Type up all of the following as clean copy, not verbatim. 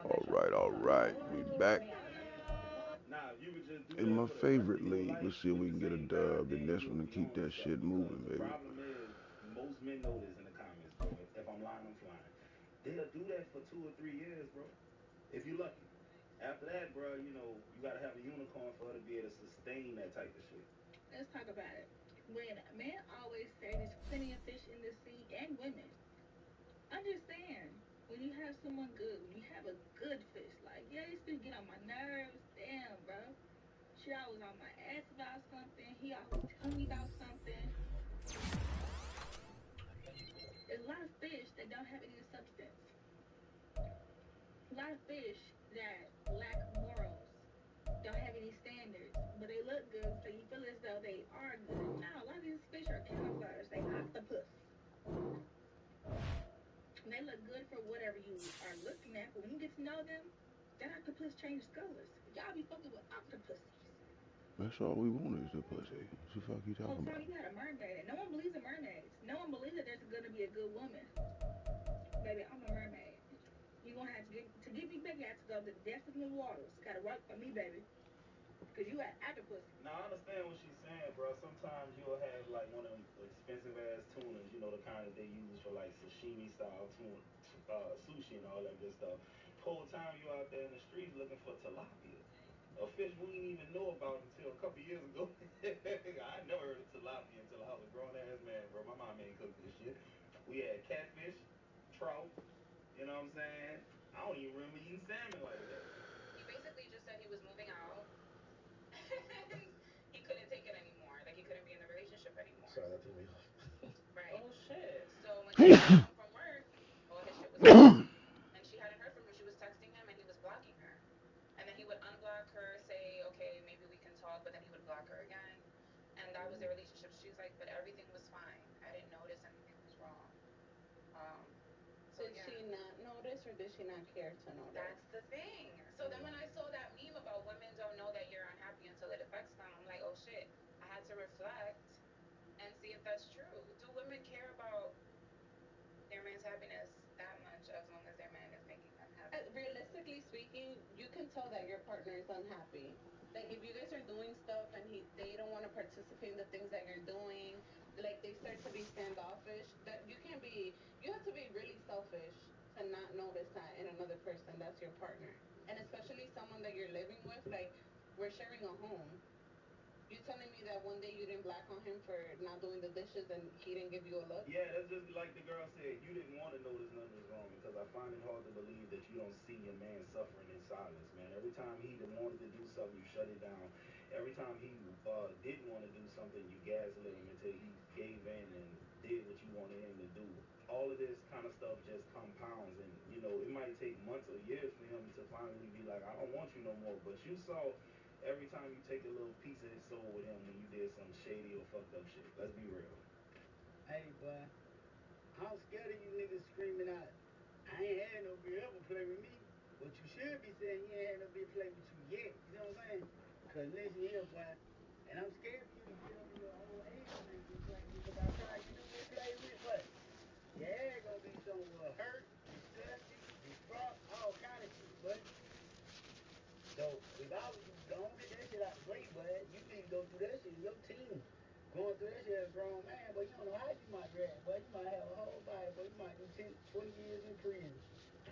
All right. We back in my favorite league. Let's see if we can get a dub in this one and keep that shit moving, baby. Most men know this in the comments, bro. If I'm lying, I'm flying. They'll do that for 2 or 3 years, bro. If you're lucky. After that, bro, you gotta have a unicorn for her to be able to sustain that type of shit. Let's talk about it. When men always say there's plenty of fish in the sea and women, understand when you have someone good, when you have a good fish, like, yeah, this fish get on my nerves, damn, bro. She always on my ass about something. He always tell me about something. There's a lot of fish that don't have any substance. A lot of fish that lack morals, don't have any standards, but they look good, so you feel as though they are good. No, a lot of these fish are camouflage. They octopus. They look good for whatever you are looking at, but when you get to know them, that octopus changes colors. Y'all be fucking with octopuses. That's all we want is the pussy. What the fuck you Oh, talking bro, about? you had a mermaid. And no one believes in mermaids. No one believes that there's gonna be a good woman. Baby, I'm a mermaid. You gonna have to give me back. You have to go to the depths of the waters. Gotta work for me, baby. Cause you had octopus. Now I understand what she's saying, bro. Sometimes you'll have like one of them expensive ass tunas, the kind that they use for like sashimi style tuna, sushi and all that good stuff. Whole time you out there in the streets looking for tilapia, a fish we didn't even know about until a couple years ago. I never heard of tilapia until I was a grown ass man, bro. My mom ain't cooked this shit. We had catfish, trout. You know what I'm saying? I don't even remember eating salmon like that. He basically just said he was moving out and he couldn't take it anymore. Like he couldn't be in the relationship anymore. Sorry, that threw me off. Right. Oh shit. So when he got home from work, all his shit was gone. And she hadn't heard from him. She was texting him and he was blocking her. And then he would unblock her, say, okay, maybe we can talk, but then he would block her again. And that was their relationship. She's like, but everything was fine. I didn't notice anything was wrong. Um, so did she not notice or did she not care to notice? That's the thing. So then when I saw that meme about women don't know that you're unhappy until it affects them, I'm like, oh shit. I had to reflect and see if that's true. Do women care about their man's happiness that much as long as their man is making them happy? Realistically speaking, you can tell that your partner is unhappy. Like if you guys are doing stuff and they don't want to participate in the things that you're doing, like they start to be standoffish, that you have to be really selfish to not notice that in another person that's your partner. And especially someone that you're living with, like we're sharing a home. You telling me that one day you didn't black on him for not doing the dishes and he didn't give you a look? Yeah, that's just like the girl said. You didn't want to notice nothing was wrong because I find it hard to believe that you don't see your man suffering in silence, man. Every time he wanted to do something, you shut it down. Every time he didn't want to do something, you gaslit him until he gave in and did what you wanted him to do. All of this kind of stuff just compounds, and it might take months or years for him to finally be like, I don't want you no more. But you saw every time you take a little piece of his soul with him when you did some shady or fucked up shit. Let's be real. Hey, boy, I'm scared of you niggas screaming out. I ain't had no bitch ever play with me. What you should be saying, you ain't had no bitch play with you yet. You know what I'm saying? Cause listen here, boy. And I'm scared for you to get over your old age and ain't been playing with. Cause by the time you do get played with, what? Yeah, it's gonna be somewhere hurt, disgusting, defrost, all kind of shit, but so if I was you, don't get that shit out the way, bud. You need to go through that shit. Your team going through that shit as a grown man, but you don't know how you might react, but you might have a whole body, but you might do 10, 20 years in prison.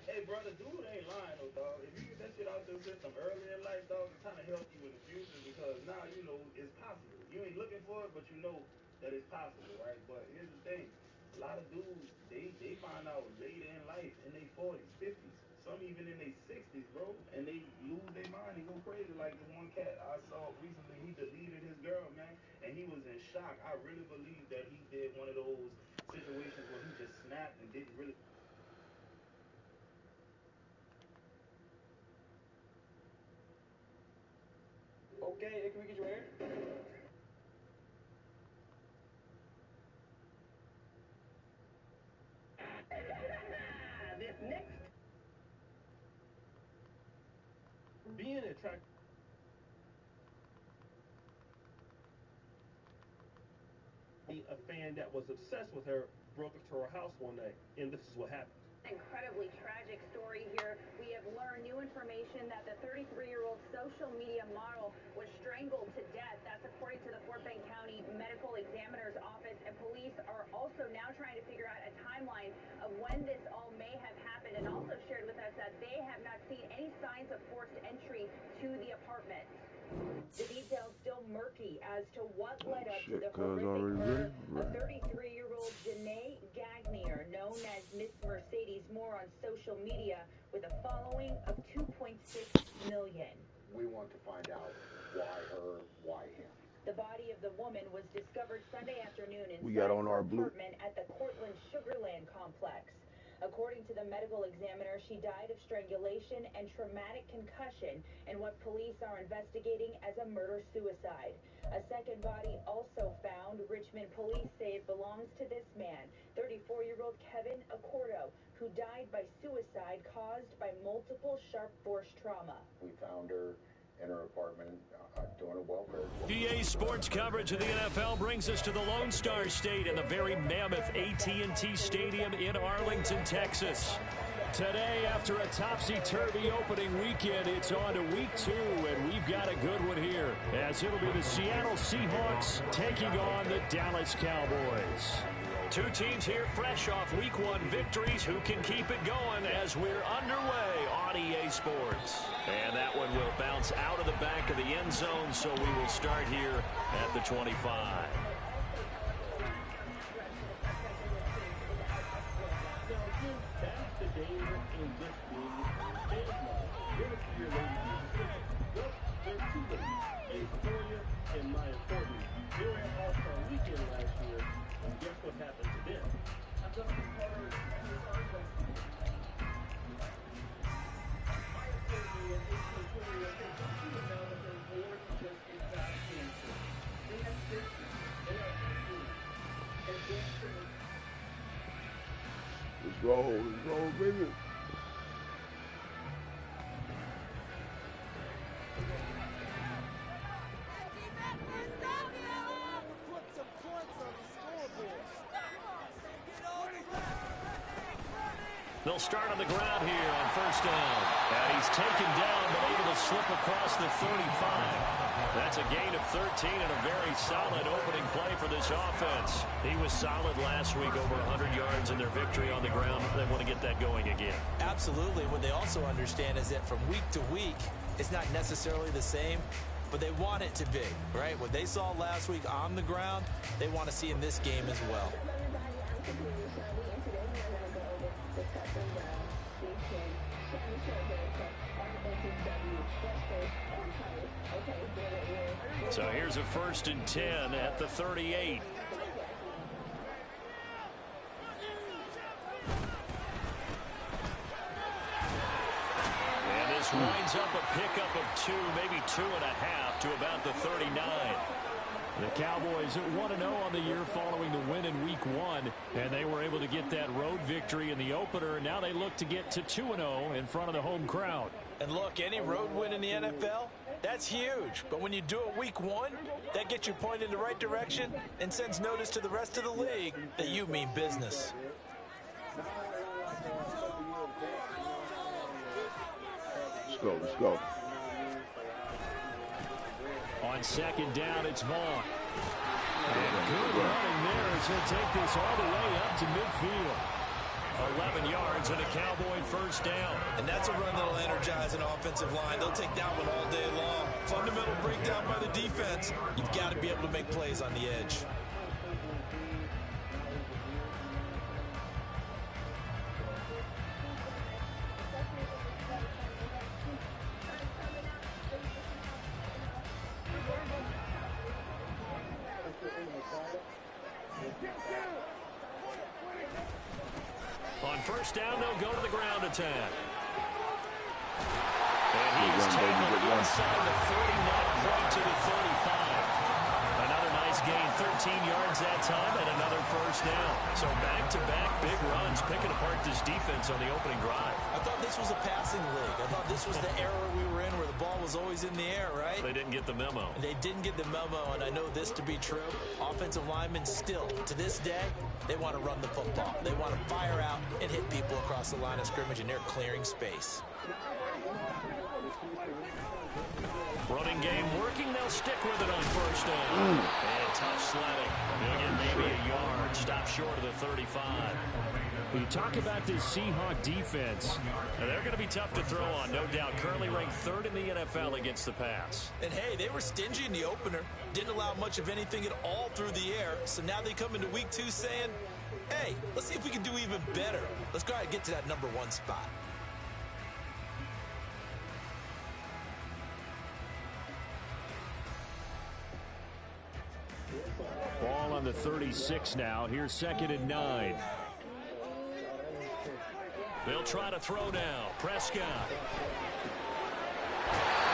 Hey, brother, dude ain't lying though, dog. If you get that shit out your system early in life, dog, it kind of helps you in the future because now you know it's possible. You ain't looking for it, but you know that it's possible, right? But here's the thing: a lot of dudes they find out later in life, in their 40s, 50s, some even in their 60s, bro, and they lose their mind and go crazy. Like this one cat I saw recently, he deleted his girl, man, and he was in shock. I really believe that he did one of those situations where he just snapped and didn't really. Okay, can we get your hair? This next. Being attracted. A fan that was obsessed with her broke into her house one night, and this is what happened. Incredibly tragic story here. We have learned new information that the 33-year-old social media model was strangled to death. That's according to the Fort Bend County Medical Examiner's Office. And police are also now trying to figure out a timeline of when this all may have happened, and also shared with us that they have not seen any signs of forced entry to the apartment. The details still murky as to what led up to Shit, the cuz horrific already murder ready? of 33-year-old Janae Gagnier, known as Miss Mercedes Moore on social media, with a following of 2.6 million. We want to find out why her, why him. The body of the woman was discovered Sunday afternoon We got inside on her our blue. apartment at the Cortland Sugarland complex. According to the medical examiner, she died of strangulation and traumatic concussion in what police are investigating as a murder-suicide. A second body also found. Richmond police say it belongs to this man, 34-year-old Kevin Accordo, who died by suicide caused by multiple sharp force trauma. We found her in her apartment doing a welfare. EA Sports coverage of the NFL brings us to the Lone Star State in the very mammoth AT&T Stadium in Arlington, Texas. Today, after a topsy-turvy opening weekend, it's on to week 2, and we've got a good one here, as it'll be the Seattle Seahawks taking on the Dallas Cowboys. Two teams here fresh off week 1 victories. Who can keep it going as we're underway on EA Sports? And that one will bounce out of the back of the end zone, so we will start here at the 25. Let's roll, baby. They'll start on the ground here on first down. And he's taken down, but able to slip across the 35. That's a gain of 13 and a very solid opening play for this offense. He was solid last week, over 100 yards in their victory on the ground. They want to get that going again. Absolutely. What they also understand is that from week to week, it's not necessarily the same, but they want it to be, right? What they saw last week on the ground, they want to see in this game as well. So here's a 1st and 10 at the 38. And this winds up a pickup of 2, maybe 2.5 to about the 39. The Cowboys at 1-0 on the year following the win in week 1, and they were able to get that road victory in the opener, and now they look to get to 2-0 in front of the home crowd. And look, any road win in the NFL, that's huge. But when you do it week 1, that gets you pointed in the right direction and sends notice to the rest of the league that you mean business. Let's go. On 2nd down, it's Vaughn. And good running there as he'll take this all the way up to midfield. 11 yards and a Cowboy 1st down. And that's a run that'll energize an offensive line. They'll take that one all day long. Fundamental breakdown by the defense. You've got to be able to make plays on the edge. On 1st down, they'll go to the ground attack. And he's tackled inside the 40, not quite to the 35. Another nice gain, 13 yards that time, and another 1st down. So back-to-back big runs, picking apart this defense on the opening drive. I thought this was a passing league. I thought this was the era we were in where the ball was always in the air, right? They didn't get the memo. They didn't get the memo, and I know this to be true. Offensive linemen still, to this day, they want to run the football. They want to fire out and hit people across the line of scrimmage, and they're clearing space. Running game working. They'll stick with it on first down. And tough sledding. They'll get maybe a yard. Stop short of the 35. When you talk about this Seahawk defense, they're going to be tough to throw on, no doubt. Currently ranked 3rd in the NFL against the pass. And, hey, they were stingy in the opener. Didn't allow much of anything at all through the air. So now they come into week 2 saying, hey, let's see if we can do even better. Let's go ahead and get to that number 1 spot. ball on the 36 now. Here's 2nd and 9. They'll try to throw now. Prescott. And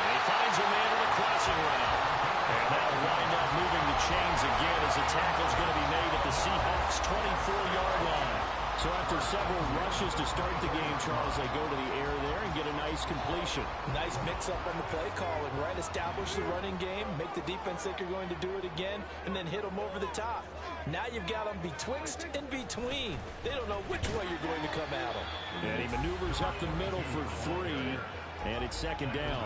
he finds a man in the crossing route. And that'll wind up moving the chains again as the tackle's going to be made at the Seahawks' 24-yard line. So after several rushes to start the game, Charles, they go to the air there and get a nice completion. Nice mix-up on the play calling, right? Establish the running game, make the defense think you're going to do it again, and then hit them over the top. Now you've got them betwixt and between. They don't know which way you're going to come at them. And he maneuvers up the middle for 3, and it's 2nd down.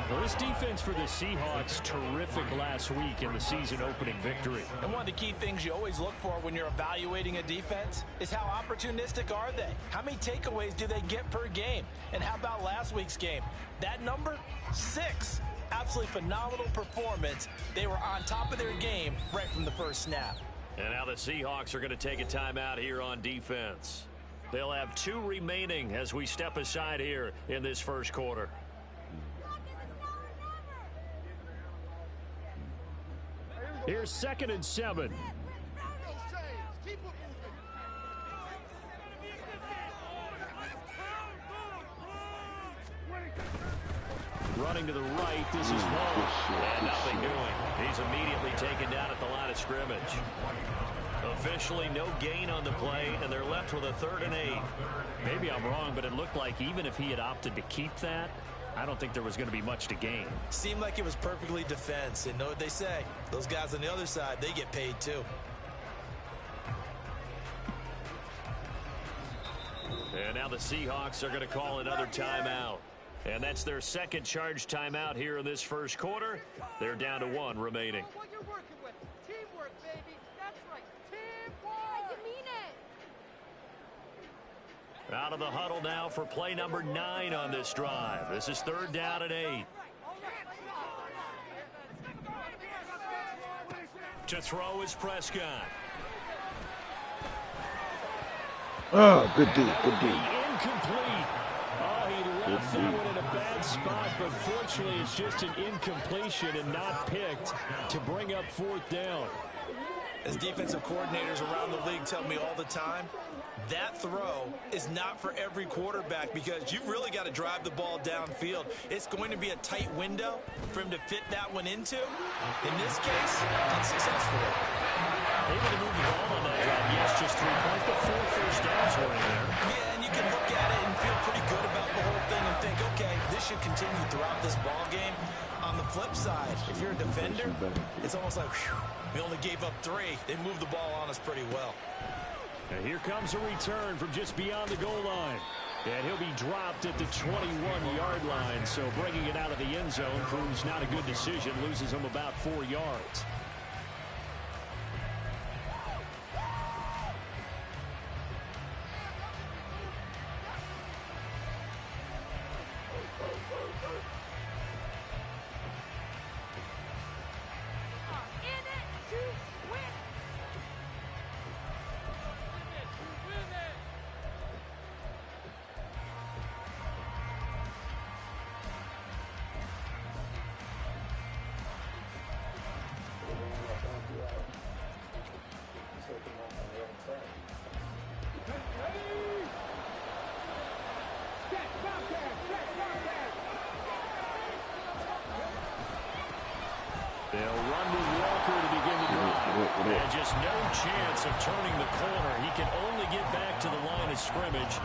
Well, this defense for the Seahawks, terrific last week in the season-opening victory. And one of the key things you always look for when you're evaluating a defense is how opportunistic are they? How many takeaways do they get per game? And how about last week's game? That number? 6. Absolutely phenomenal performance. They were on top of their game right from the first snap. And now the Seahawks are going to take a timeout here on defense. They'll have 2 remaining as we step aside here in this first quarter. Here's 2nd and 7. Running to the right, this is Long. And nothing doing. He's immediately taken down at the line of scrimmage. Officially no gain on the play, and they're left with a 3rd and 8. Maybe I'm wrong, but it looked like even if he had opted to keep that, I don't think there was going to be much to gain. Seemed like it was perfectly defense. And know what they say? Those guys on the other side, they get paid too. And now the Seahawks are going to call another timeout. And that's their 2nd charge timeout here in this first quarter. They're down to 1 remaining. What you're working with. Teamwork, baby. That's right. Teamwork. You mean it. Out of the huddle now for play number 9 on this drive. This is 3rd down and 8. To throw is Prescott. Oh, good D, good D. Incomplete. Oh, he left that one in a bad spot, but fortunately it's just an incompletion and not picked to bring up 4th down. As defensive coordinators around the league tell me all the time, that throw is not for every quarterback because you've really got to drive the ball downfield. It's going to be a tight window for him to fit that one into. In this case, unsuccessful. Able to move the ball on that drive. Yes, just 3 points, but 4 first downs were in there. Yeah, and you can look at it and feel pretty good about the whole thing and think, okay, this should continue throughout this ball game. On the flip side, if you're a defender, it's almost like, whew, we only gave up 3. They moved the ball on us pretty well. And here comes a return from just beyond the goal line. And he'll be dropped at the 21-yard line. So bringing it out of the end zone proves not a good decision. Loses him about 4 yards. They'll run with Walker to begin the drive. And just no chance of turning the corner. He can only get back to the line of scrimmage.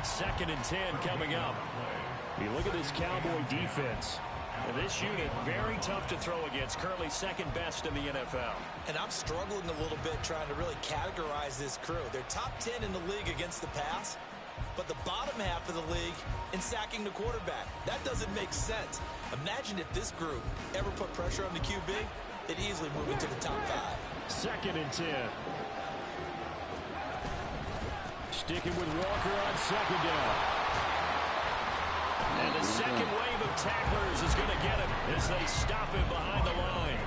2nd and 10 coming up. You look at this Cowboy defense. And this unit, very tough to throw against, currently second best in the NFL. And I'm struggling a little bit trying to really categorize this crew. They're top 10 in the league against the pass, but the bottom half of the league in sacking the quarterback. That doesn't make sense. Imagine if this group ever put pressure on the QB, they'd easily move into the top 5. 2nd and 10. Sticking with Walker on 2nd down. And the second wave of tacklers is going to get him as they stop him behind the line.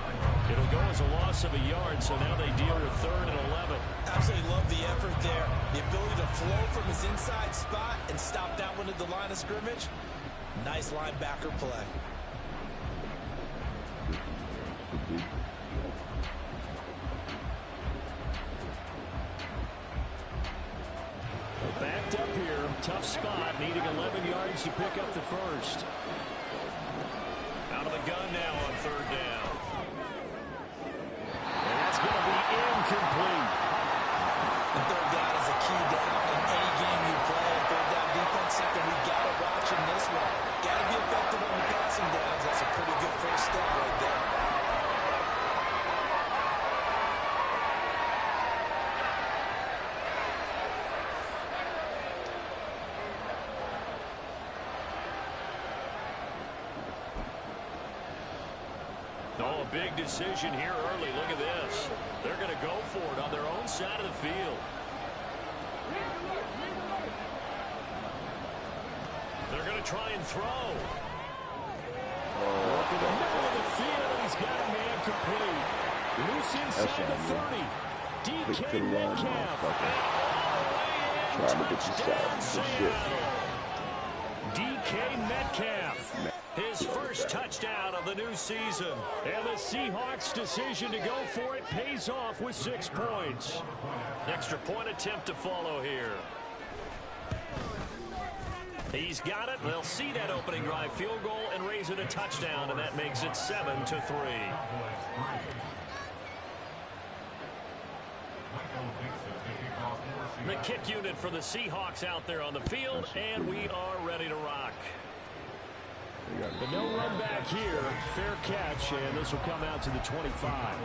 It'll go as a loss of a yard, so now they deal with 3rd and 11. Absolutely love the effort there. The ability to flow from his inside spot and stop that one at the line of scrimmage. Nice linebacker play. Backed up here, tough spot, needing 11 yards to pick up the first. Out of the gun now on 3rd down. And that's going to be incomplete. And 3rd down is a key down in any game you play. And 3rd down defense, something we got to watch in this one. Got to be effective on the passing downs. That's a pretty good first step right there. Oh, a big decision here early. Look at this. They're going to go for it on their own side of the field. They're going to try and throw. Working the middle of the field, he's got a man complete. Loose inside the 30. DK Metcalf. Trying to get you stopped. Good shit. DK Metcalf. His first touchdown of the new season. And the Seahawks' decision to go for it pays off with 6 points. Extra point attempt to follow here. He's got it. They'll see that opening drive field goal and raise it a touchdown, and that makes it 7-3. The kick unit for the Seahawks out there on the field, and we are ready to rock. But no run back here. Fair catch, and this will come out to the 25.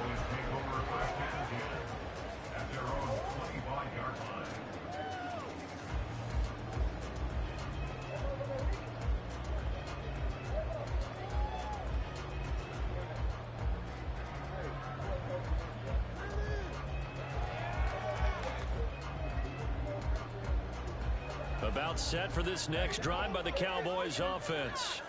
About set for this next drive by the Cowboys offense.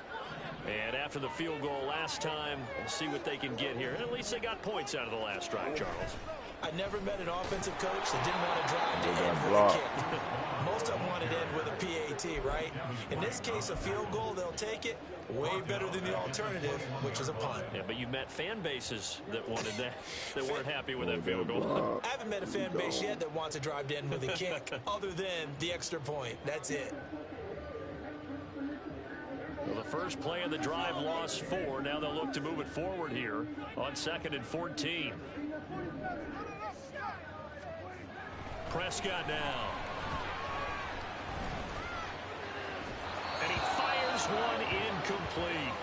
And after the field goal last time, we'll see what they can get here. At least they got points out of the last drive, Charles. I never met an offensive coach that didn't want to drive to end with a kick. Most of them wanted to end with a PAT, right? In this case, a field goal, they'll take it. Way better than the alternative, which is a punt. Yeah, but you met fan bases that wanted that, that weren't happy with that field goal. I haven't met a fan base yet that wants to drive to end with a kick, other than the extra point. That's it. Well, the first play of the drive lost 4. Now they'll look to move it forward here on 2nd and 14. Prescott now. And he fires one incomplete.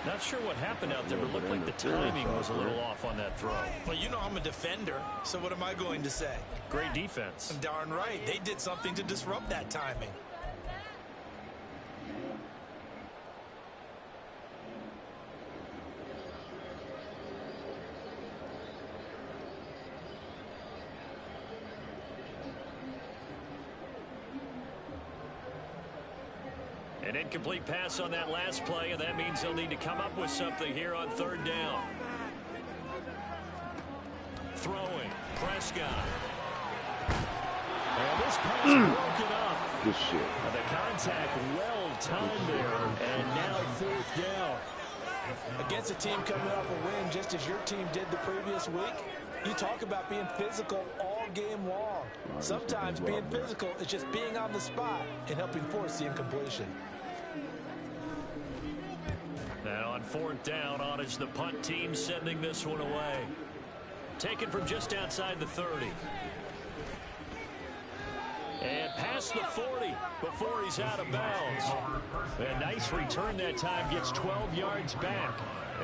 Not sure what happened out there, but it looked like the timing was a little off on that throw. Well, you know I'm a defender, so what am I going to say? Great defense. Darn right. They did something to disrupt that timing. An incomplete pass on that last play, and that means they'll need to come up with something here on 3rd down. Throwing. Prescott. And this pass broken up. Good shit. The contact well timed there, and now 4th down. Against a team coming off a win just as your team did the previous week, you talk about being physical all game long. Sometimes being physical is just being on the spot and helping force the incompletion. Now on 4th down, on is the punt team sending this one away. Taken from just outside the 30. And past the 40 before he's out of bounds. A nice return that time, gets 12 yards back.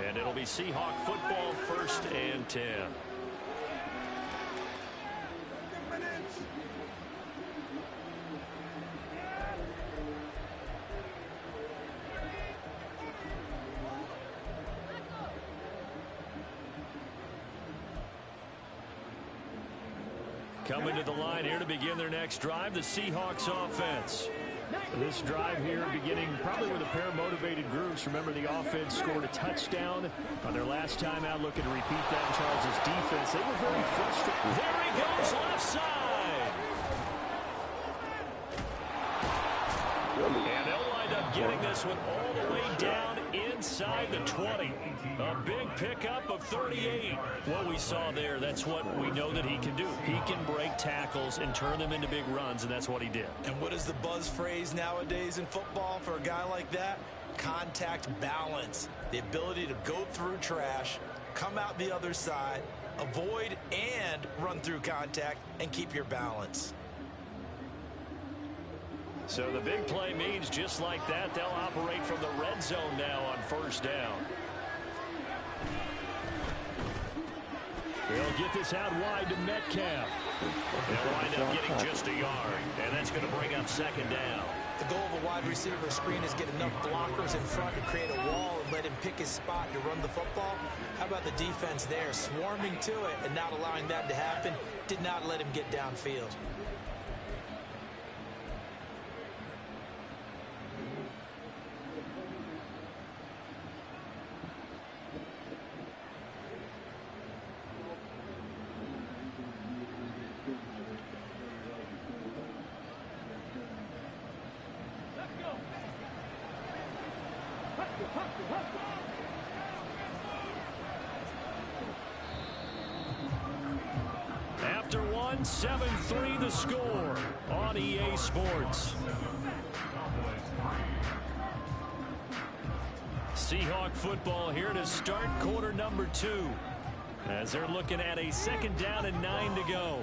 And it'll be Seahawk football, 1st and 10. Coming to the line here to begin their next drive, the Seahawks offense. This drive here beginning probably with a pair of motivated groups. Remember, the offense scored a touchdown on their last time out, looking to repeat that in Charles' defense. They were very frustrated. There he goes, left side. And they'll wind up getting this one all the way down inside the 20. A big pickup of 38. What we saw there, that's what we know that he can do. He can break tackles and turn them into big runs, and that's what he did. And what is the buzz phrase nowadays in football for a guy like that? Contact balance. The ability to go through trash, come out the other side, avoid and run through contact, and keep your balance. So the big play means just like that, they'll operate from the red zone now on 1st down. They'll get this out wide to Metcalf. They'll wind up getting just a yard, and that's going to bring up 2nd down. The goal of a wide receiver screen is get enough blockers in front to create a wall and let him pick his spot to run the football. How about the defense there, swarming to it and not allowing that to happen? Did not let him get downfield. After 7-3 the score on EA Sports. Seahawk football here to start quarter number 2. As they're looking at a 2nd down and 9 to go.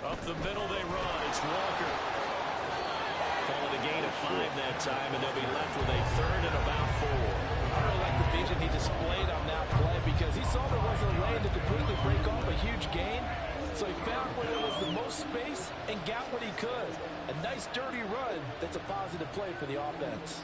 Up the middle they run. It's Walker. Call it a gain of 5 that time, and they'll be left with a 3rd and about 4. I really like the vision he displayed on that play because he saw there wasn't a lane to completely break off a huge gain. So he found where there was the most space and got what he could. A nice dirty run that's a positive play for the offense.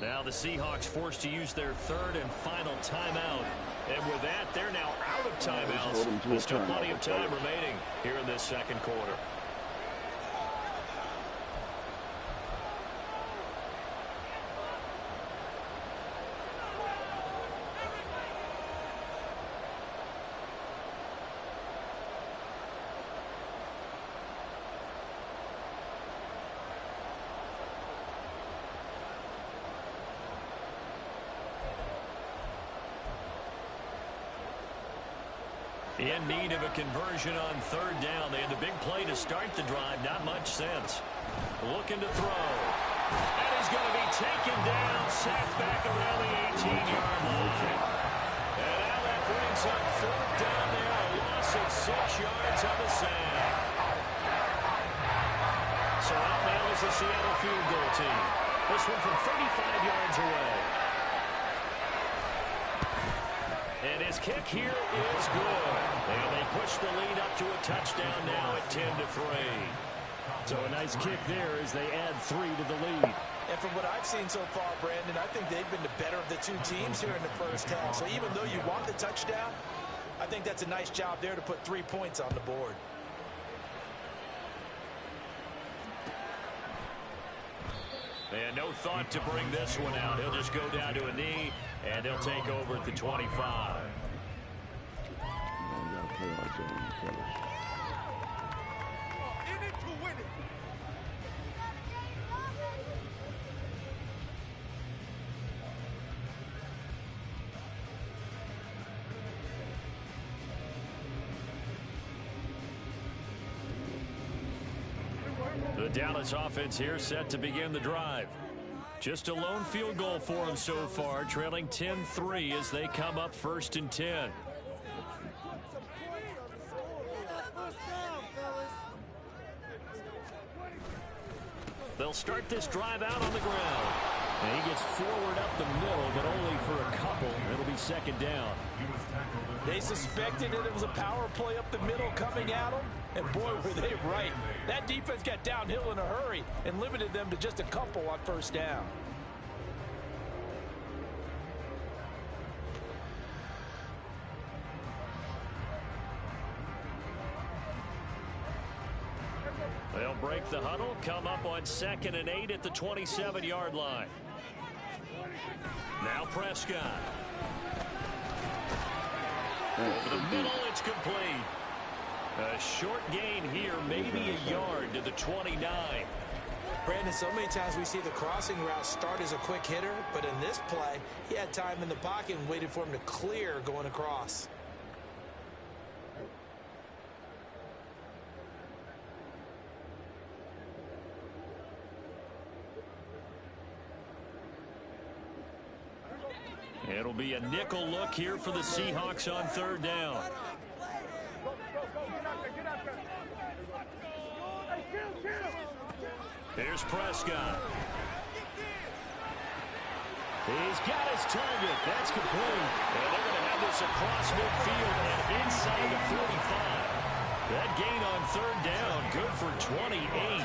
Now the Seahawks forced to use their 3rd and final timeout. And with that, they're now out of timeouts. There's still plenty of time remaining here in this 2nd quarter. In need of a conversion on 3rd down. They had the big play to start the drive. Not much sense. Looking to throw. And he's going to be taken down. Sacked back around the 18-yard line. And now that brings up 4th down there. A loss of 6 yards on the sack. So out now is the Seattle field goal team. This one from 35 yards away. And his kick here is good. And they push the lead up to a touchdown now at 10-3. So a nice kick there as they add 3 to the lead. And from what I've seen so far, Brandon, I think they've been the better of the 2 teams here in the 1st half. So even though you want the touchdown, I think that's a nice job there to put 3 points on the board. And no thought to bring this one out. He'll just go down to a knee, and they'll take over at the 25. In it to win it. The Dallas offense here set to begin the drive. Just a lone field goal for them so far, trailing 10-3 as they come up 1st and 10. They'll start this drive out on the ground. And he gets forward up the middle, but only for a couple. It'll be 2nd down. They suspected that it was a power play up the middle coming at them, and boy, were they right. That defense got downhill in a hurry and limited them to just a couple on 1st down. They'll break the huddle, come up on 2nd and 8 at the 27-yard line. Now Prescott. Over the middle, it's complete. A short gain here, maybe a yard to the 29. Brandon, so many times we see the crossing route start as a quick hitter, but in this play, he had time in the pocket and waited for him to clear going across. It'll be a nickel look here for the Seahawks on 3rd down. Here's Prescott. He's got his target. That's complete. And they're going to have this across midfield and inside the 45. That gain on 3rd down, good for 28.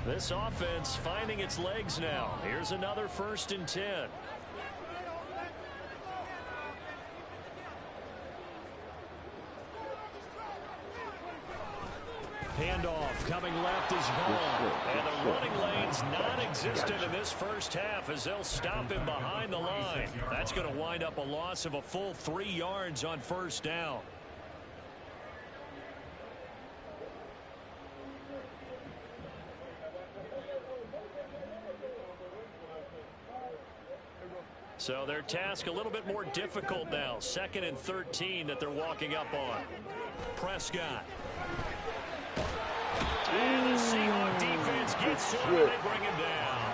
This offense finding its legs now. Here's another 1st and 10. Handoff coming left is Vaughn. And the running lane's non-existent in this 1st half as they'll stop him behind the line. That's going to wind up a loss of a full 3 yards on 1st down. So their task a little bit more difficult now. 2nd and 13 that they're walking up on. Prescott. And the Seahawk defense gets to him and they bring him down.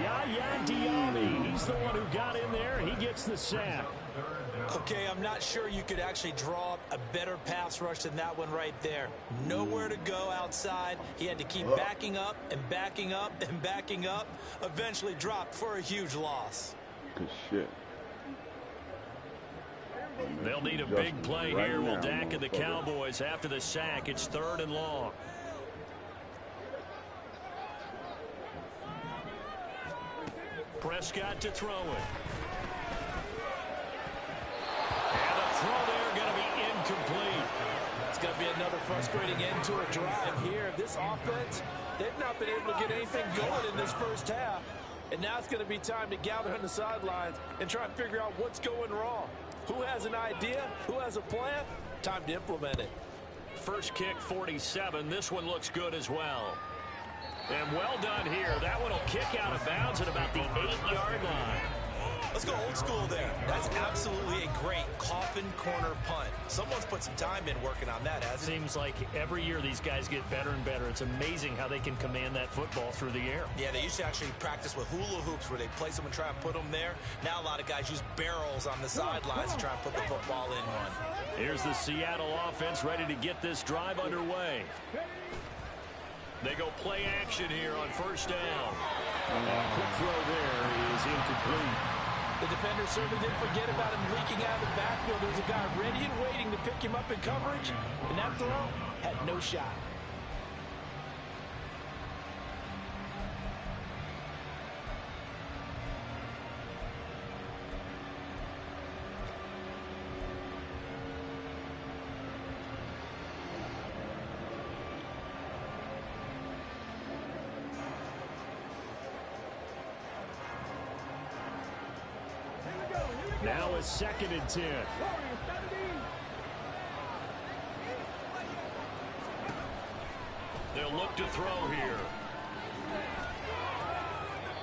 Yaya Diaby, he's the one who got in there. He gets the sack. Okay, I'm not sure you could actually draw up a better pass rush than that one right there. Nowhere to go outside. He had to keep backing up and backing up and backing up. Eventually dropped for a huge loss. Good shit. They'll need a big play here. Will Dak and the Cowboys after the sack. It's 3rd and long. Prescott to throw it. And the throw there going to be incomplete. It's going to be another frustrating end to a drive here. This offense, they've not been able to get anything going in this 1st half. And now it's going to be time to gather on the sidelines and try and figure out what's going wrong. Who has an idea? Who has a plan? Time to implement it. First kick, 47. This one looks good as well. And well done here. That one will kick out of bounds at about the 8-yard line. Let's go old school there. That's absolutely a great coffin corner punt. Someone's put some time in working on that, hasn't it? Seems like every year these guys get better and better. It's amazing how they can command that football through the air. Yeah, they used to actually practice with hula hoops where they place them and try and put them there. Now a lot of guys use barrels on the sidelines to try and put the football in one. Here's the Seattle offense ready to get this drive underway. They go play action here on 1st down. Quick throw there is incomplete. The defender certainly didn't forget about him leaking out of the backfield. There's a guy ready and waiting to pick him up in coverage, and that throw had no shot. Now a 2nd and 10. They'll look to throw here.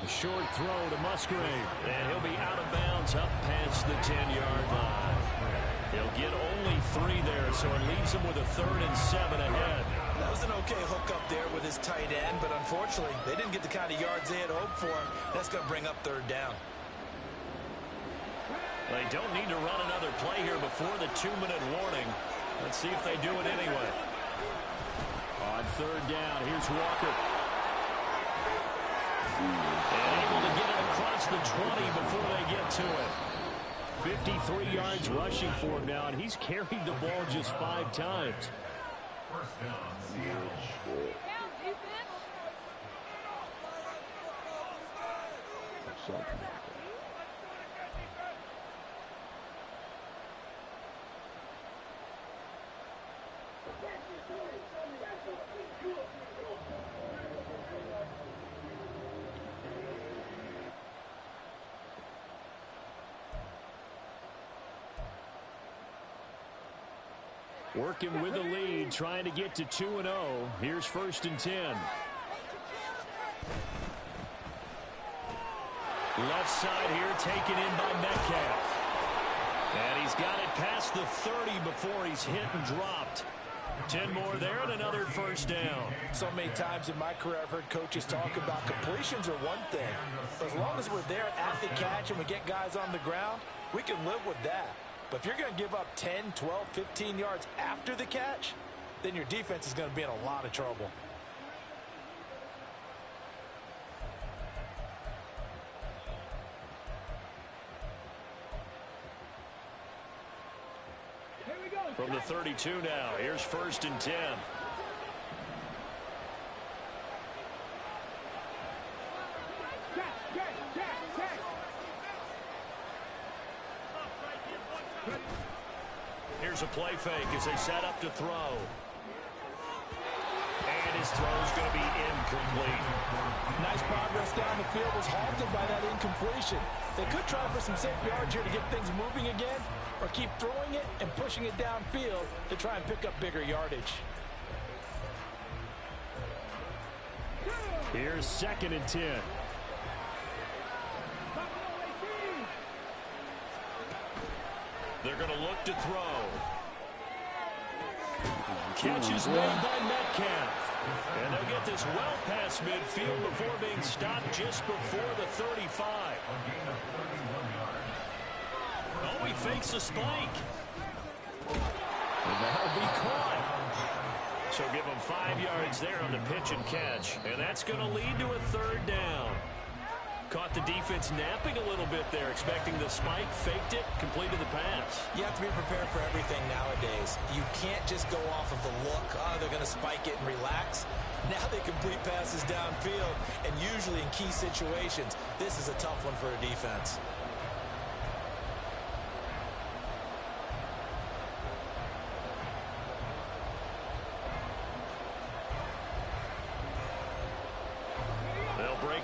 A short throw to Musgrave. And he'll be out of bounds up past the 10-yard line. He'll get only 3 there, so it leaves him with a 3rd and 7 ahead. That was an okay hook up there with his tight end, but unfortunately, they didn't get the kind of yards they had hoped for. That's going to bring up 3rd down. They don't need to run another play here before the 2-minute warning. Let's see if they do it anyway. On 3rd down, here's Walker. And able to get it across the 20 before they get to it. 53 yards rushing for him now, and he's carried the ball just 5 times. Working with the lead, trying to get to 2-0. Here's 1st and 10. Left side here taken in by Metcalf. And he's got it past the 30 before he's hit and dropped. 10 more there and another 1st down. So many times in my career I've heard coaches talk about completions are one thing. But as long as we're there at the catch and we get guys on the ground, we can live with that. But if you're going to give up 10, 12, 15 yards after the catch, then your defense is going to be in a lot of trouble. From the 32 now, here's 1st and 10. Here's a play fake as they set up to throw. And his throw's going to be incomplete. Nice progress down the field was halted by that incompletion. They could try for some safe yards here to get things moving again, or keep throwing it and pushing it downfield to try and pick up bigger yardage. Here's 2nd and 10. They're going to look to throw. Catch is made by Metcalf. And they'll get this well past midfield before being stopped just before the 35. Oh, he fakes a spike. And that'll be caught. So give him 5 yards there on the pitch and catch. And that's going to lead to a 3rd down. Caught the defense napping a little bit there, expecting the spike, faked it, completed the pass. You have to be prepared for everything nowadays. You can't just go off of the look, they're going to spike it and relax. Now they complete passes downfield, and usually in key situations, this is a tough one for a defense.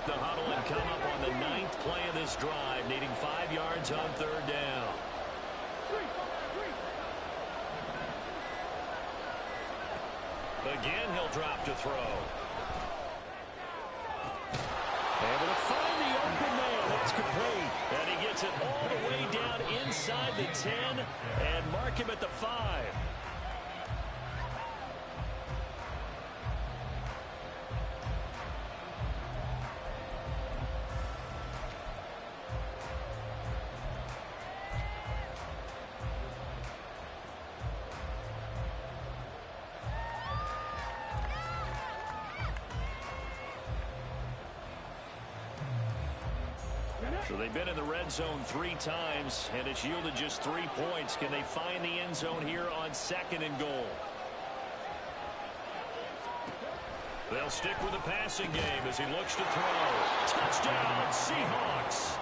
The huddle and come up on the 9th play of this drive, needing 5 yards on 3rd down. Again, he'll drop to throw. Able to find the open man. That's complete. And he gets it all the way down inside the 10 and mark him at the 5. So they've been in the red zone 3 times, and it's yielded just 3 points. Can they find the end zone here on 2nd and goal? They'll stick with the passing game as he looks to throw. Touchdown, Seahawks.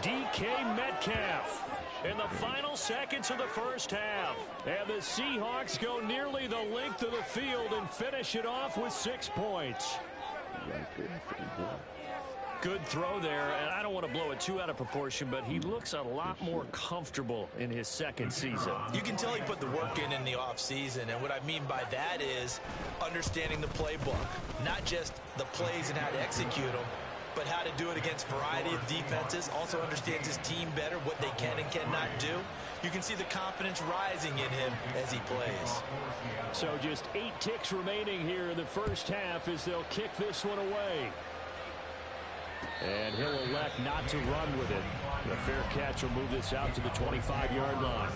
DK Metcalf in the final seconds of the first half. And the Seahawks go nearly the length of the field and finish it off with 6 points. Good throw there, and I don't want to blow it too out of proportion, but he looks a lot more comfortable in his second season. You can tell he put the work in the offseason, and what I mean by that is understanding the playbook, not just the plays and how to execute them, but how to do it against a variety of defenses. Also understands his team better, what they can and cannot do. You can see the confidence rising in him as he plays. So just 8 ticks remaining here in the first half as they'll kick this one away. And he'll elect not to run with it. The fair catch will move this out to the 25-yard line.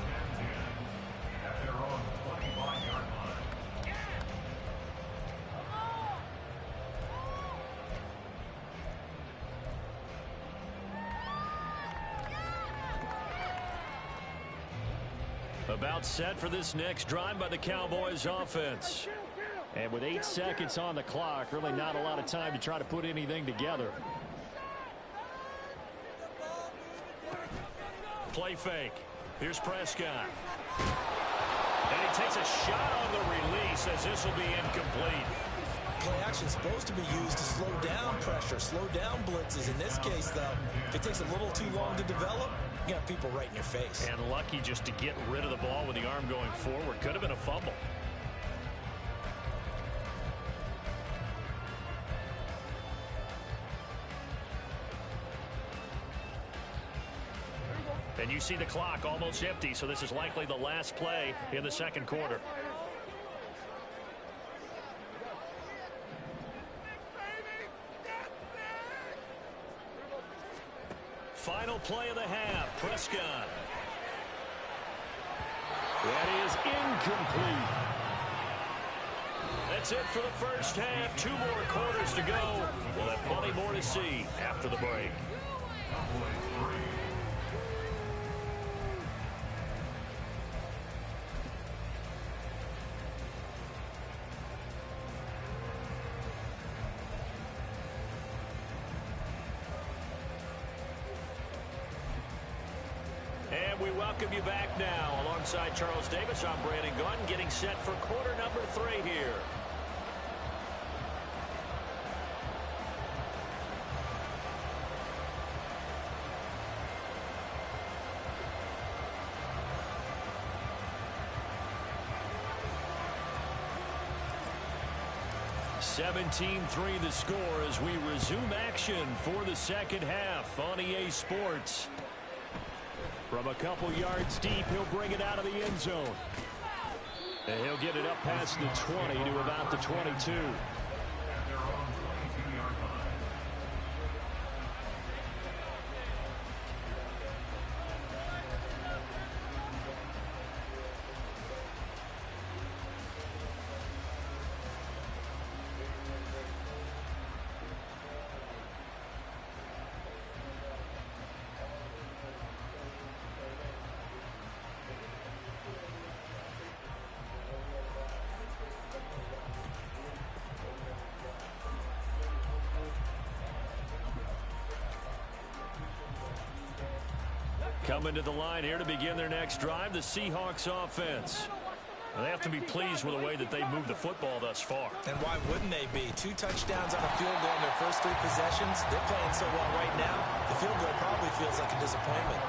About set for this next drive by the Cowboys offense. And with 8 seconds on the clock, really not a lot of time to try to put anything together. Play fake. Here's Prescott. And he takes a shot on the release as this will be incomplete. Play action is supposed to be used to slow down pressure, slow down blitzes. In this case, though, if it takes a little too long to develop, you got people right in your face. And lucky just to get rid of the ball with the arm going forward. Could have been a fumble. And you see the clock almost empty, so this is likely the last play in the second quarter. Final play of the half, Prescott. That is incomplete. That's it for the first half. 2 more quarters to go. We'll have plenty more to see after the break. We welcome you back now. Alongside Charles Davis, I'm Brandon Gunn, getting set for quarter number 3 here. (17-3) the score as we resume action for the second half on EA Sports. From a couple yards deep, he'll bring it out of the end zone. And he'll get it up past the 20 to about the 22. Coming to the line here to begin their next drive, the Seahawks offense. They have to be pleased with the way that they moved the football thus far. And why wouldn't they be? 2 touchdowns on a field goal in their first 3 possessions. They're playing so well right now, the field goal probably feels like a disappointment.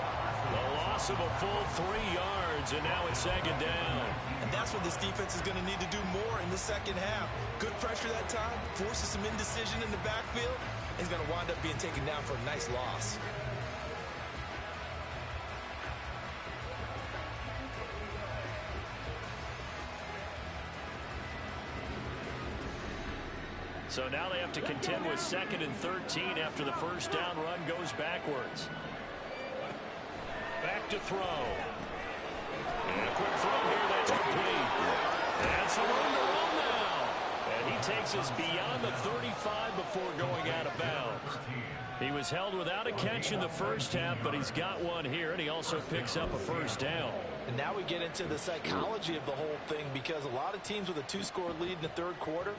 The loss of a full 3 yards, and now it's 2nd down. And that's what this defense is going to need to do more in the second half. Good pressure that time, forces some indecision in the backfield. He's going to wind up being taken down for a nice loss. So now they have to contend with 2nd and 13 after the first down run goes backwards. Back to throw. And a quick throw here that's complete. And some room to run now. And he takes us beyond the 35 before going out of bounds. He was held without a catch in the first half, but he's got one here, and he also picks up a first down. And now we get into the psychology of the whole thing, because a lot of teams with a 2-score lead in the third quarter,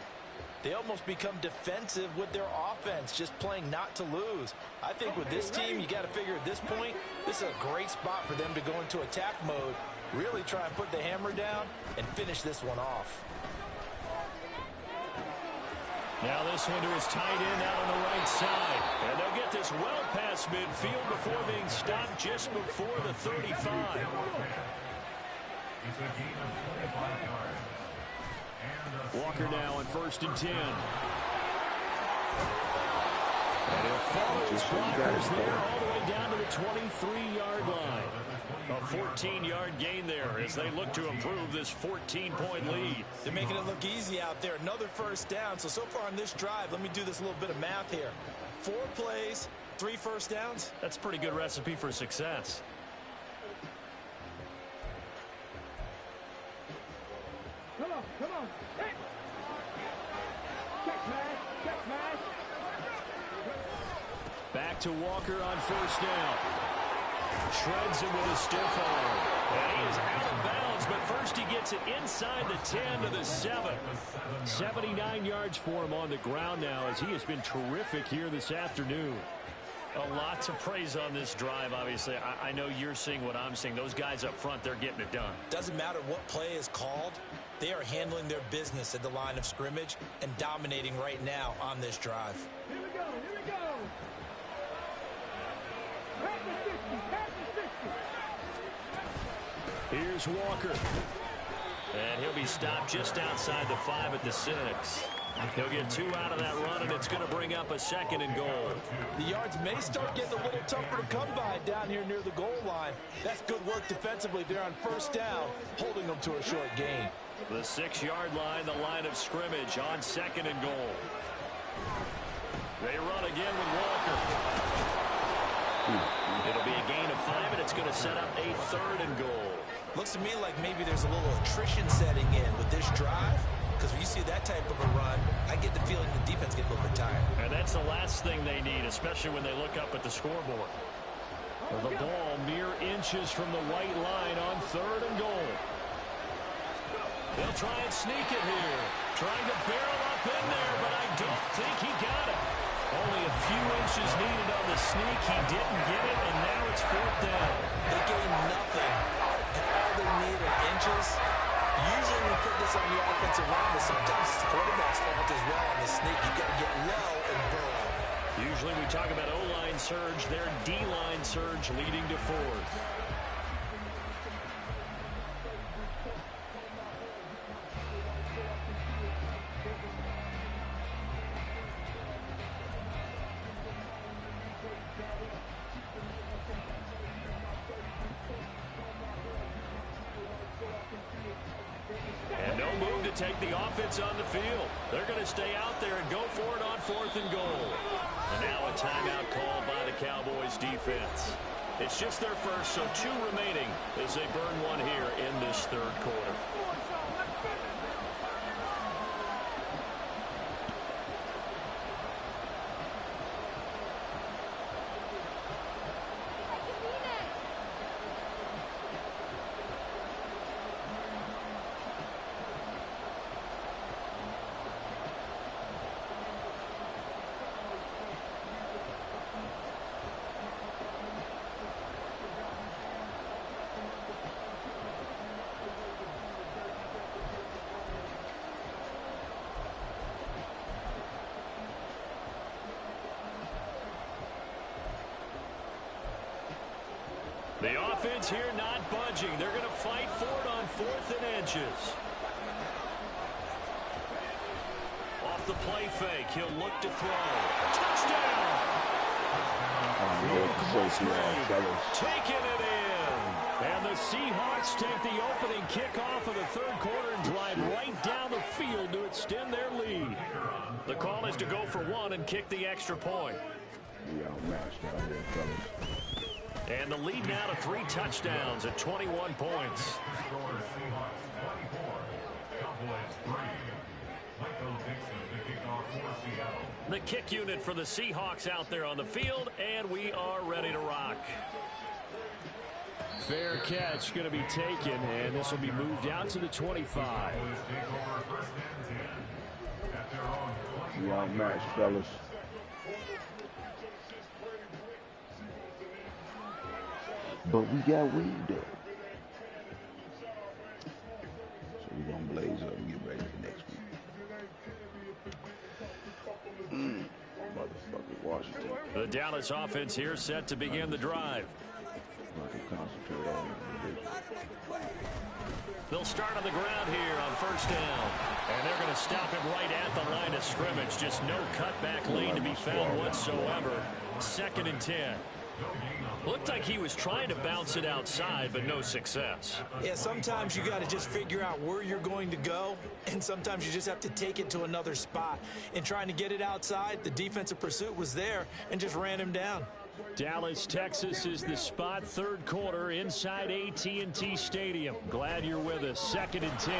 they almost become defensive with their offense, just playing not to lose. I think with this team, you got to figure at this point, this is a great spot for them to go into attack mode, really try and put the hammer down and finish this one off. Now this one to his tight end out on the right side. And they'll get this well past midfield before being stopped just before the 35. Walker now on 1st and 10. And he'll follow his blockers there all the way down to the 23-yard line. A 14-yard gain there as they look to improve this 14-point lead. They're making it look easy out there. Another first down. So far on this drive, let me do this little bit of math here. 4 plays, 3 first downs. That's a pretty good recipe for success. Come on. Hey. Check smash. Back to Walker on 1st down. Shreds him with a stiff arm. And he is out of bounds, but first he gets it inside the 10 to the 7. 79 yards for him on the ground now as he has been terrific here this afternoon. A lot to praise on this drive, obviously. I know you're seeing what I'm seeing. Those guys up front, they're getting it done. Doesn't matter what play is called. They are handling their business at the line of scrimmage and dominating right now on this drive. Here we go. Here's Walker. And he'll be stopped just outside the 5 at the 6. He'll get 2 out of that run, and it's going to bring up a 2nd and goal. The yards may start getting a little tougher to come by down here near the goal line. That's good work defensively there on 1st down, holding them to a short gain. The 6-yard line, the line of scrimmage on 2nd and goal. They run again with Walker. It'll be a gain of 5, and it's going to set up a 3rd and goal. Looks to me like maybe there's a little attrition setting in with this drive, because when you see that type of a run, I get the feeling the defense gets a little bit tired. And that's the last thing they need, especially when they look up at the scoreboard. The ball mere inches from the white line on 3rd and goal. They'll try and sneak it here. Trying to barrel up in there, but I don't think he got it. Only a few inches needed on the sneak. He didn't get it, and now it's 4th down. They gained nothing, and all they need are inches. Usually we put this on the offensive line, but sometimes it's the quarterback's fault as well on the sneak. You've got to get low and burrow. Usually we talk about O-line surge. Their D-line surge leading to 4th. Take the offense on the field. They're going to stay out there and go for it on 4th and goal. And now a timeout called by the Cowboys defense. It's just their first, so 2 remaining as they burn 1 here in this 3rd quarter. The offense here not budging. They're going to fight for it on 4th and inches. Off the play fake, he'll look to throw. Touchdown! Taking it in. And the Seahawks take the opening kickoff of the 3rd quarter and drive right down the field to extend their lead. The call is to go for 1 and kick the extra point. We outmatched out here, fellas. And the lead now to 3 touchdowns at 21 points. The kick unit for the Seahawks out there on the field, and we are ready to rock. Fair catch going to be taken, and this will be moved out to the 25. We outmatched, fellas. But we got weed up. So we're going to blaze up and get ready for next week. Motherfucking Washington The Dallas offense here set to begin the drive. I can concentrate on it. They'll start on the ground here on first down. And they're going to stop him right at the line of scrimmage. Just no cutback lane to be found whatsoever. 2nd and 10. Looked like he was trying to bounce it outside, but no success. Yeah, sometimes you got to just figure out where you're going to go, and sometimes you just have to take it to another spot. In trying to get it outside, the defensive pursuit was there and just ran him down. Dallas, Texas is the spot. 3rd quarter inside AT&T Stadium. Glad you're with us. 2nd and 10.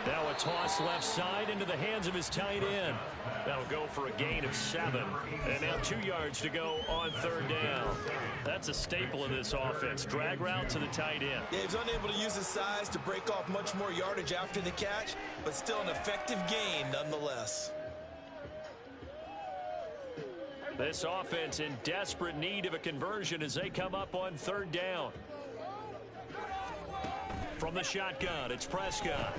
Now a toss left side into the hands of his tight end. That'll go for a gain of 7. And now 2 yards to go on 3rd down. That's a staple of this offense. Drag route to the tight end. Yeah, he was unable to use his size to break off much more yardage after the catch, but still an effective gain nonetheless. This offense in desperate need of a conversion as they come up on 3rd down. From the shotgun, it's Prescott.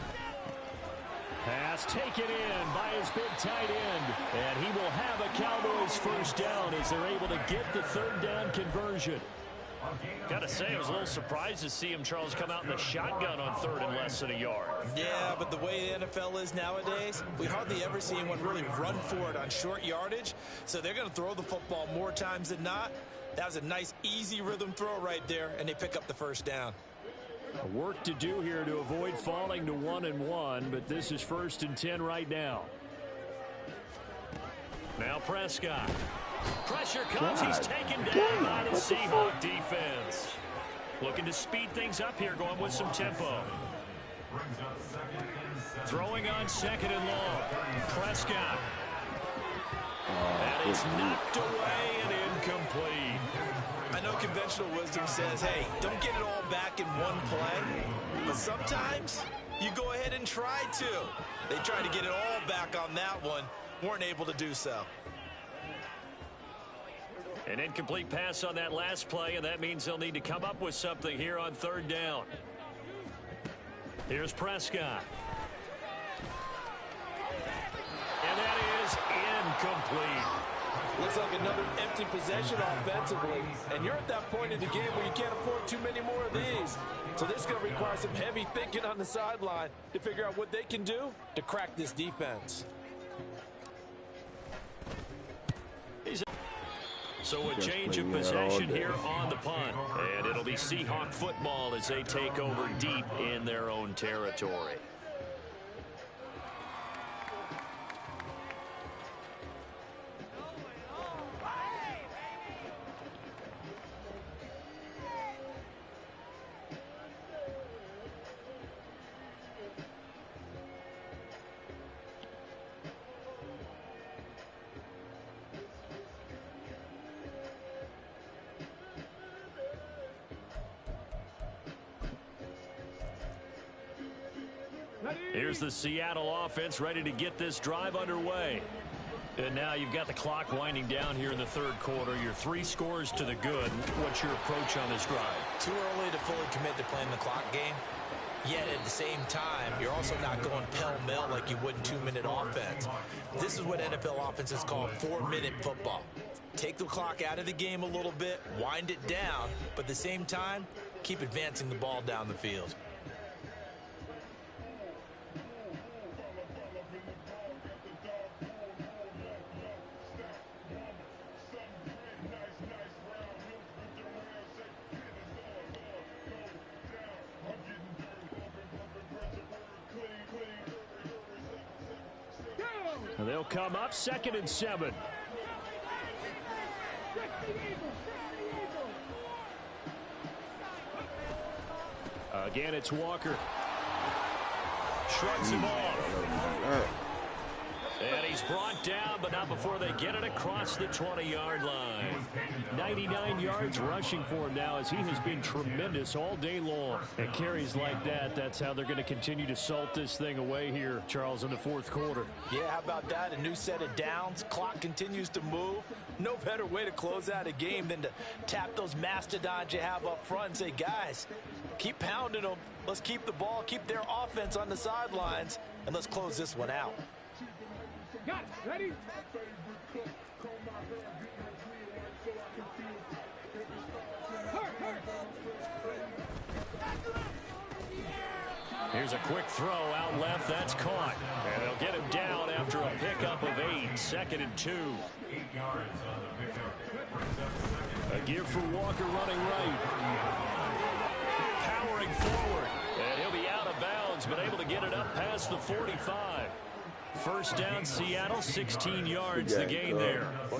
Pass taken in by his big tight end. And he will have a Cowboys first down as they're able to get the 3rd down conversion. Got to say, I was a little surprised to see him, Charles, come out in the shotgun on 3rd and less than a yard. Yeah, but the way the NFL is nowadays, we hardly ever see anyone really run for it on short yardage. So they're going to throw the football more times than not. That was a nice, easy rhythm throw right there, and they pick up the first down. Work to do here to avoid falling to 1-1, but this is 1st and 10 right now. Now Prescott. Pressure comes. He's taken down by the Seahawk defense. Looking to speed things up here, going with some tempo. Throwing on 2nd and long. Prescott. That is knocked away and incomplete. I know conventional wisdom says, hey, don't get it all back in one play. But sometimes you go ahead and try to. They tried to get it all back on that one. Weren't able to do so. An incomplete pass on that last play, and that means they'll need to come up with something here on 3rd down. Here's Prescott. And that is incomplete. Looks like another empty possession offensively. And you're at that point in the game where you can't afford too many more of these. So this is going to require some heavy thinking on the sideline to figure out what they can do to crack this defense. So a change of possession here on the punt. And it'll be Seahawk football as they take over deep in their own territory. Here's the Seattle offense ready to get this drive underway. And now you've got the clock winding down here in the 3rd quarter. Your 3 scores to the good. What's your approach on this drive? Too early to fully commit to playing the clock game. Yet at the same time, you're also not going pell-mell like you would in 2-minute offense. This is what NFL offenses call 4-minute football. Take the clock out of the game a little bit, wind it down, but at the same time, keep advancing the ball down the field. They'll come up 2nd and 7. Again, it's Walker. Shrugs him off. And he's brought down, but not before they get it across the 20-yard line. 99 yards rushing for him now as he has been tremendous all day long. And carries like that, that's how they're going to continue to salt this thing away here, Charles, in the 4th quarter. Yeah, how about that? A new set of downs. Clock continues to move. No better way to close out a game than to tap those mastodons you have up front and say, guys, keep pounding them. Let's keep the ball, keep their offense on the sidelines, and let's close this one out. Got it. Ready? Here's a quick throw out left. That's caught. And they'll get him down after a pickup of 8. 2nd and 2. A give for Walker running right. Powering forward. And he'll be out of bounds, but able to get it up past the 45. First down, Seattle, 16 yards the gain there. Well,